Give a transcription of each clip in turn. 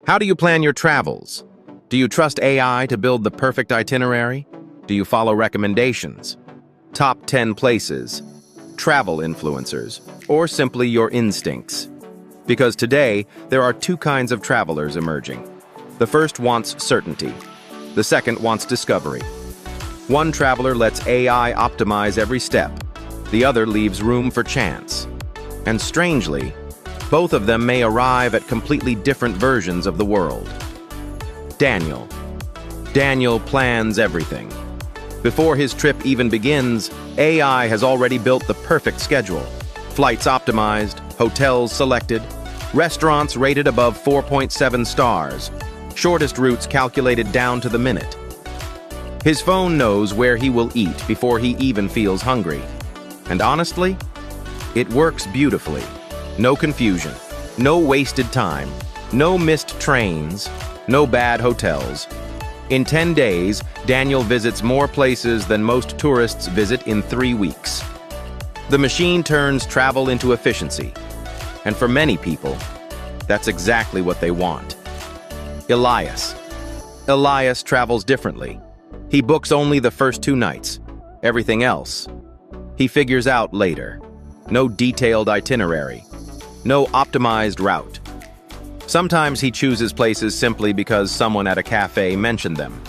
How do you plan your travels? Do you trust AI to build the perfect itinerary? Do you follow recommendations? Top 10 places, travel influencers, or simply your instincts? Because today, there are two kinds of travelers emerging. The first wants certainty. The second wants discovery. One traveler lets AI optimize every step. The other leaves room for chance. And strangely, both of them may arrive at completely different versions of the world. Daniel. Daniel plans everything. Before his trip even begins, AI has already built the perfect schedule. Flights optimized, hotels selected, restaurants rated above 4.7 stars, shortest routes calculated down to the minute. His phone knows where he will eat before he even feels hungry. And honestly, it works beautifully. No confusion, no wasted time, no missed trains, no bad hotels. In 10 days, Daniel visits more places than most tourists visit in 3 weeks. The machine turns travel into efficiency. And for many people, that's exactly what they want. Elias. Elias travels differently. He books only the first 2 nights. Everything else, he figures out later. No detailed itinerary. No optimized route. Sometimes he chooses places simply because someone at a cafe mentioned them.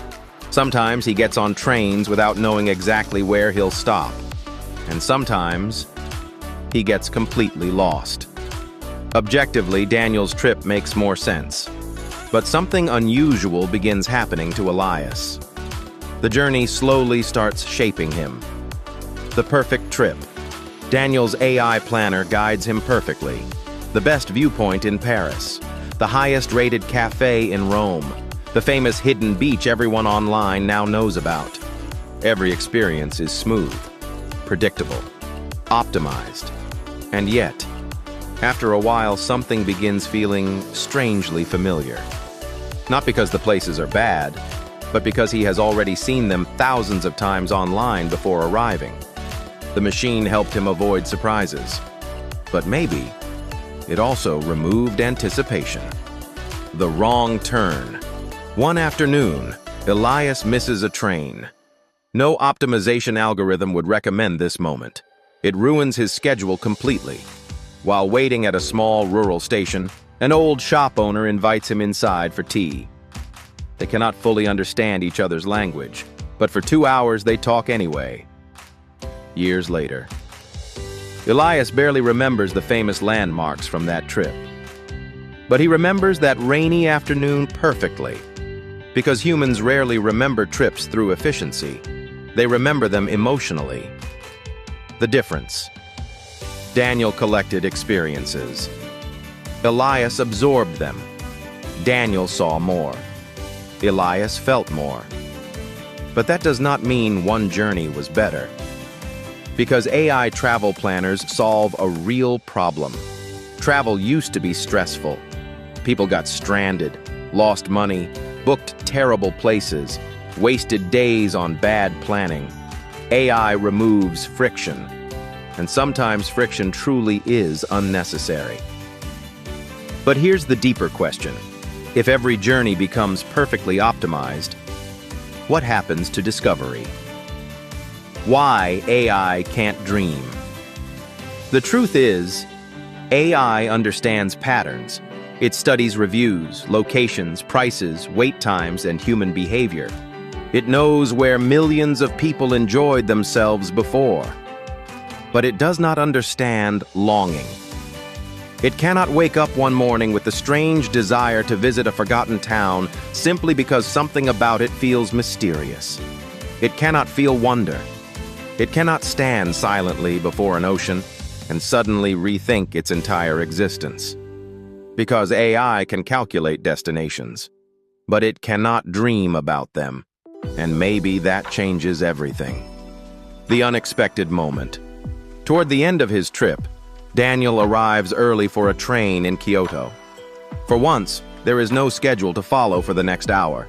Sometimes he gets on trains without knowing exactly where he'll stop. And sometimes he gets completely lost. Objectively, Daniel's trip makes more sense. But something unusual begins happening to Elias. The journey slowly starts shaping him. The perfect trip. Daniel's AI planner guides him perfectly. The best viewpoint in Paris. The highest-rated cafe in Rome. The famous hidden beach everyone online now knows about. Every experience is smooth, predictable, optimized. And yet, after a while, something begins feeling strangely familiar. Not because the places are bad, but because he has already seen them thousands of times online before arriving. The machine helped him avoid surprises. But maybe it also removed anticipation. The wrong turn. One afternoon, Elias misses a train. No optimization algorithm would recommend this moment. It ruins his schedule completely. While waiting at a small rural station, an old shop owner invites him inside for tea. They cannot fully understand each other's language, but for 2 hours they talk anyway. Years later, Elias barely remembers the famous landmarks from that trip. But he remembers that rainy afternoon perfectly. Because humans rarely remember trips through efficiency. They remember them emotionally. The difference. Daniel collected experiences. Elias absorbed them. Daniel saw more. Elias felt more. But that does not mean one journey was better. Because AI travel planners solve a real problem. Travel used to be stressful. People got stranded, lost money, booked terrible places, wasted days on bad planning. AI removes friction. And sometimes friction truly is unnecessary. But here's the deeper question. If every journey becomes perfectly optimized, what happens to discovery? Why AI can't dream? The truth is, AI understands patterns. It studies reviews, locations, prices, wait times, and human behavior. It knows where millions of people enjoyed themselves before. But it does not understand longing. It cannot wake up one morning with the strange desire to visit a forgotten town simply because something about it feels mysterious. It cannot feel wonder. It cannot stand silently before an ocean and suddenly rethink its entire existence. Because AI can calculate destinations, but it cannot dream about them. And maybe that changes everything. The unexpected moment. Toward the end of his trip, Daniel arrives early for a train in Kyoto. For once, there is no schedule to follow for the next hour.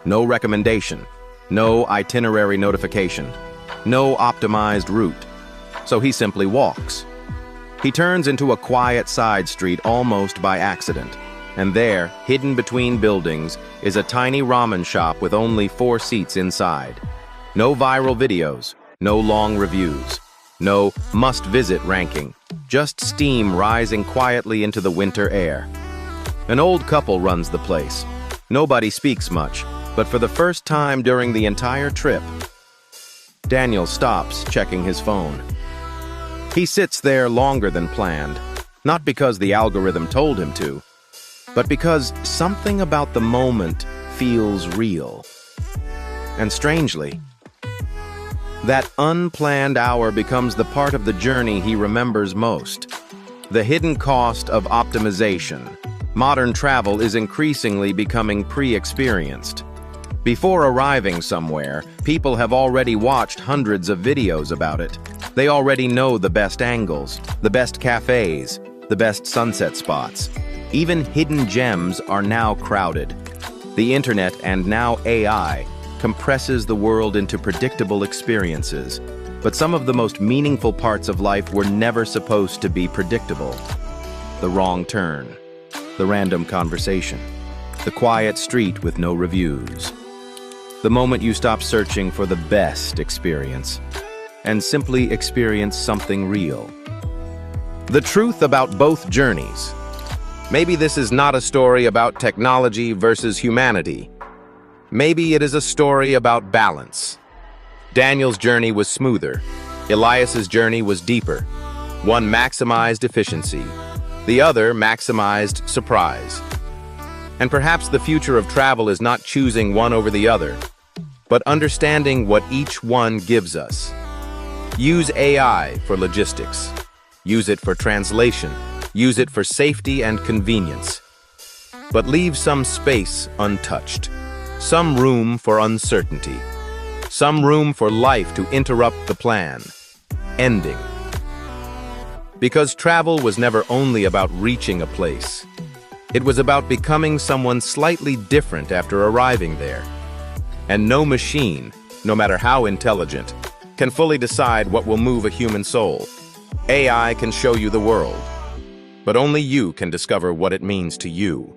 No recommendation. No itinerary notification. No optimized route. So he simply walks. He turns into a quiet side street almost by accident. And there, hidden between buildings, is a tiny ramen shop with only 4 seats inside. No viral videos, no long reviews, no must-visit ranking, just steam rising quietly into the winter air. An old couple runs the place. Nobody speaks much, but for the first time during the entire trip, Daniel stops checking his phone. He sits there longer than planned, not because the algorithm told him to, but because something about the moment feels real. And strangely, that unplanned hour becomes the part of the journey he remembers most. The hidden cost of optimization. Modern travel is increasingly becoming pre-experienced. Before arriving somewhere, people have already watched hundreds of videos about it. They already know the best angles, the best cafes, the best sunset spots. Even hidden gems are now crowded. The internet, and now AI, compresses the world into predictable experiences. But some of the most meaningful parts of life were never supposed to be predictable. The wrong turn, the random conversation, the quiet street with no reviews. The moment you stop searching for the best experience and simply experience something real. The truth about both journeys. Maybe this is not a story about technology versus humanity. Maybe it is a story about balance. Daniel's journey was smoother. Elias's journey was deeper. One maximized efficiency. The other maximized surprise. And perhaps the future of travel is not choosing one over the other, but understanding what each one gives us. Use AI for logistics. Use it for translation. Use it for safety and convenience. But leave some space untouched. Some room for uncertainty. Some room for life to interrupt the plan. Ending. Because travel was never only about reaching a place. It was about becoming someone slightly different after arriving there. And no machine, no matter how intelligent, can fully decide what will move a human soul. AI can show you the world, but only you can discover what it means to you.